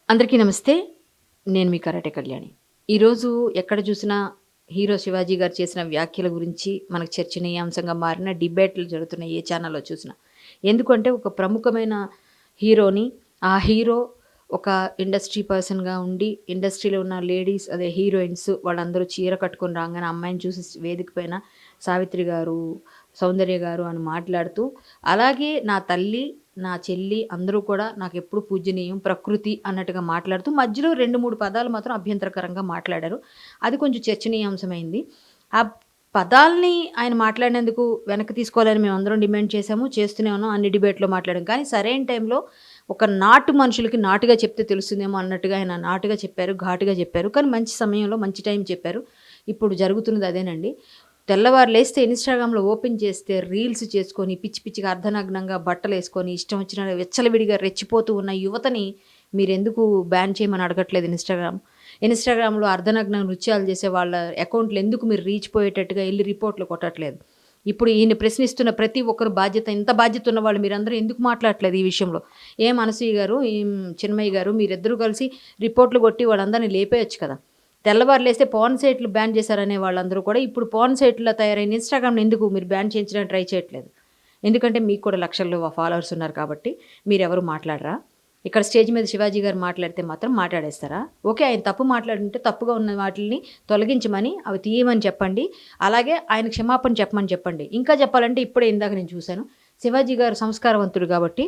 అందరికీ నమస్తే. నేను మీ కరాటే కళ్యాణి. ఈరోజు ఎక్కడ చూసినా హీరో 'శివాజీ' గారు చేసిన వ్యాఖ్యల గురించి మనకు చర్చనీయాంశంగా మారిన డిబేట్లు జరుగుతున్నాయి ఏ ఛానల్‌లో చూసినా. ఎందుకంటే ఒక ప్రముఖమైన హీరోని, ఆ హీరో ఒక ఇండస్ట్రీ పర్సన్‌గా ఉండి, ఇండస్ట్రీలో ఉన్న లేడీస్ అదే హీరోయిన్స్ వాళ్ళందరూ చీర కట్టుకొని రాంగానే అమ్మాయిని చూసి వేదిక పైన 'సావిత్రి గారు, సౌందర్య గారు' అని మాట్లాడుతూ, అలాగే నా తల్లి, నా చెల్లి అందరూ కూడా నాకెప్పుడు పూజ్యనీయం, ప్రకృతి అన్నట్టుగా మాట్లాడుతూ మధ్యలో 2, 3 పదాలు మాత్రం అభ్యంతరకరంగా మాట్లాడారు. అది కొంచెం చర్చనీయాంశమైంది. ఆ పదాల్ని ఆయన మాట్లాడినందుకు వెనక్కి తీసుకోవాలని మేమందరం డిమాండ్ చేశాము. చేస్తూనే ఉన్నాం. అన్ని డిబేట్‌లో మాట్లాడాం. కానీ సరైన టైంలో ఒక నాటు మనుషులకి నాటుగా చెప్తే తెలుస్తుందేమో అన్నట్టుగా ఆయన నాటుగా చెప్పారు, ఘాటుగా చెప్పారు. కానీ మంచి సమయంలో మంచి టైం చెప్పారు. ఇప్పుడు జరుగుతున్నది అదేనండి. తెల్లవారు లేస్తే ఇన్‌స్టాగ్రామ్‌లో ఓపెన్ చేస్తే రీల్స్ చేసుకొని పిచ్చి పిచ్చిగా అర్ధనగ్నంగా బట్టలేసుకొని ఇష్టం వచ్చిన విచ్చలవిడిగా రెచ్చిపోతూ ఉన్న యువతని మీరెందుకు బ్యాన్ చేయమని అడగట్లేదు ఇన్‌స్టాగ్రామ్? ఇన్‌స్టాగ్రామ్‌లో అర్ధనగ్న నృత్యాలు చేసే వాళ్ళ అకౌంట్‌లు ఎందుకు మీరు రీచ్ పోయేటట్టుగా ఎళ్లి రిపోర్ట్‌లు కొట్టట్లేదు? ఇప్పుడు ఈయన ప్రశ్నిస్తున్న ప్రతి ఒక్కరు బాధ్యత ఇంత బాధ్యత ఉన్నవాళ్ళు మీరందరూ ఎందుకు మాట్లాడట్లేదు ఈ విషయంలో? అనసూయ గారు, చిన్మయి గారు మీరిద్దరూ కలిసి రిపోర్ట్‌లు కొట్టి వాళ్ళందరిని లేపేయొచ్చు కదా! తెల్లవారు లేస్తే పోర్న్ సైట్‌లు బ్యాన్ చేశారనే వాళ్ళందరూ కూడా ఇప్పుడు పోర్న్ సైట్‌లా తయారైన ఇన్‌స్టాగ్రామ్‌ని ఎందుకు మీరు బ్యాన్ చేయించడానికి ట్రై చేయట్లేదు? ఎందుకంటే మీకు కూడా లక్షల్లో ఫాలోవర్స్ ఉన్నారు కాబట్టి మీరెవరు మాట్లాడరా? ఇక్కడ స్టేజ్ మీద 'శివాజీ' గారు మాట్లాడితే మాత్రం మాట్లాడేస్తారా? ఓకే. ఆయన తప్పు మాట్లాడుంటే తప్పుగా ఉన్న వాటిల్ని తొలగించమని, అవి తీయమని చెప్పండి. అలాగే ఆయన క్షమాపణ చెప్పమని చెప్పండి. ఇంకా చెప్పాలంటే ఇప్పుడే ఇందాక నేను చూసాను. 'శివాజీ' గారు సంస్కారవంతుడు కాబట్టి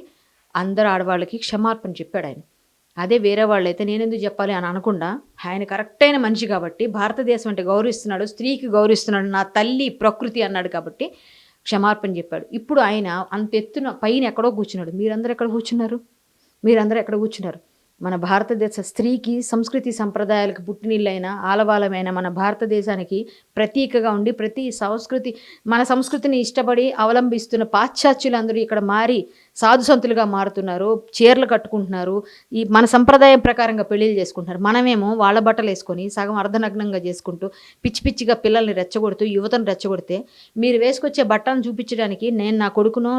అందరు ఆడవాళ్ళకి క్షమాపణ చెప్పాడాయన. అదే వేరే వాళ్ళైతే నేనెందుకు జెప్పాలి అని అనకుండా, ఆయన కరెక్టయిన మనిషి కాబట్టి, భారతదేశం అంటే గౌరవిస్తున్నాడు, స్త్రీకి గౌరవిస్తున్నాడు, నా తల్లి ప్రకృతి అన్నాడు కాబట్టి, క్షమార్పణ జెప్పాడు. ఇప్పుడు ఆయన అంత ఎత్తున పైన ఎక్కడో కూర్చున్నాడు. మీరందరూ ఎక్కడ కూర్చున్నారు? మీరందరూ ఎక్కడ కూర్చున్నారు? మన భారతదేశ స్త్రీకి సంస్కృతి సంప్రదాయాలకు పుట్టినిల్లైన, ఆలవాలమైన మన భారతదేశానికి ప్రతీకగా ఉండి, ప్రతి సంస్కృతి మన సంస్కృతిని ఇష్టపడి అవలంబిస్తున్న పాశ్చాత్యులందరూ ఇక్కడ మారి సాధుసంతులుగా మారుతున్నారు. చీరలు కట్టుకుంటున్నారు. ఈ మన సంప్రదాయం ప్రకారంగా పెళ్ళిళ్ళు చేసుకుంటున్నారు. మనమేమో వాళ్ళ బట్టలేసుకొని సగం అర్ధనగ్నంగా చేసుకుంటూ, పిచ్చి పిచ్చిగా పిల్లల్ని రెచ్చగొడుతూ, యువతను రెచ్చగొడితే, మీరు వేసుకొచ్చే బట్టలను చూపించడానికి నేను నా కొడుకునో,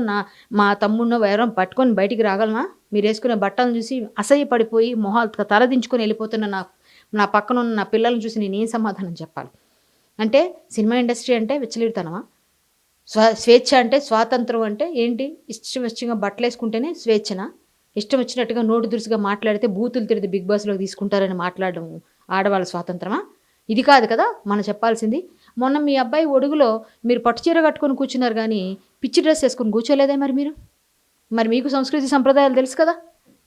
మా తమ్ముడినో ఎవరైనా పట్టుకొని బయటికి రాగలనా? మీరేసుకునే బట్టలను చూసి అసహ్యపడిపోయి మొహాలు తలదించుకొని వెళ్ళిపోతున్న నా పక్కనున్న నా పిల్లల్ని చూసి నేనేం సమాధానం చెప్పాలి? అంటే సినిమా ఇండస్ట్రీ అంటే విచ్చలవిడితనమా? స్వేచ్ఛ అంటే స్వాతంత్రం అంటే ఏంటి? ఇష్టం ఇష్టంగా బట్టలేసుకుంటేనే స్వేచ్ఛనా? ఇష్టం వచ్చినట్టుగా నోటు దురుసుగా మాట్లాడితే బూతులు తిడితే బిగ్ బాస్‌లోకి తీసుకుంటారని మాట్లాడడం ఆడవాళ్ళ స్వాతంత్రమా? ఇది కాదు కదా మనం చెప్పాల్సింది. మొన్న మీ అబ్బాయి ఒడుగులో మీరు పట్టు చీర కట్టుకొని కూర్చున్నారు గానీ, పిచ్చి డ్రెస్ ఏసుకొని కూర్చోలేదే మరి మీరు? మరి మీకు సంస్కృతి సంప్రదాయాలు తెలుసు కదా!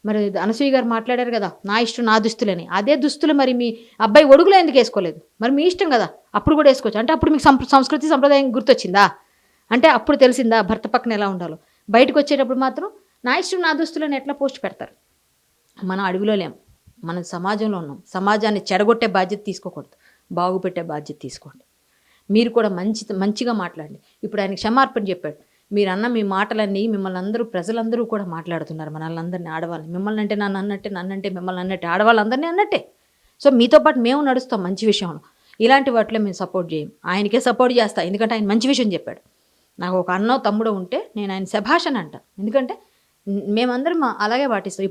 మరి అనసూయ గారు మాట్లాడారు గదా! నా ఇష్టం నా దుస్తులని. అదే దుస్తులు మరి మీ అబ్బాయి ఒడుగులో ఎందుకేసుకోలేదు? మరి మీ ఇష్టం గదా! అప్పుడు గూడా ఏసుకోవచ్చు. అంటే అప్పుడు మీకు సంస్కృతి సంప్రదాయం గుర్తొచ్చిందా? అంటే అప్పుడు తెలిసిందా భర్త పక్కన ఎలా ఉండాలో? బయటకొచ్చేటప్పుడు మాత్రం నా ఇష్టం నా దుస్తులని ఎట్లా పోస్ట్ పెడతారు? మనం అడవిలో లేం. మనం సమాజంలో ఉన్నాం. సమాజాన్ని చెడగొట్టే బాధ్యత తీసుకోకూడదు. బాగుపెట్టే బాధ్యత తీసుకోండి. మీరు కూడా మంచిగా మాట్లాడండి. ఇప్పుడు ఆయన క్షమార్పణ చెప్పాడు. మీరన్న మీ మాటలన్నీ మిమ్మల్ని అందరూ ప్రజలందరూ కూడా మాట్లాడుతున్నారు. మనల్నందరిని ఆడవాళ్ళని. మిమ్మల్ని అంటే నన్నన్నట్టే, నన్నంటే మిమ్మల్ని అన్నట్టే ఆడవాళ్ళందరిని అన్నట్టే. సో మీతో పాటు మేము నడుస్తాం మంచి విషయంలో. ఇలాంటి వాటిలో మేము సపోర్ట్ చేయం. ఆయనకే సపోర్ట్ చేస్తా. ఎందుకంటే ఆయన మంచి విషయం చెప్పాడు. నాకు ఒక అన్నో, తమ్ముడో ఉంటే నేను ఆయన శభాష్ అని అంటా. ఎందుకంటే మేమందరం అలాగే పాటిస్తాం.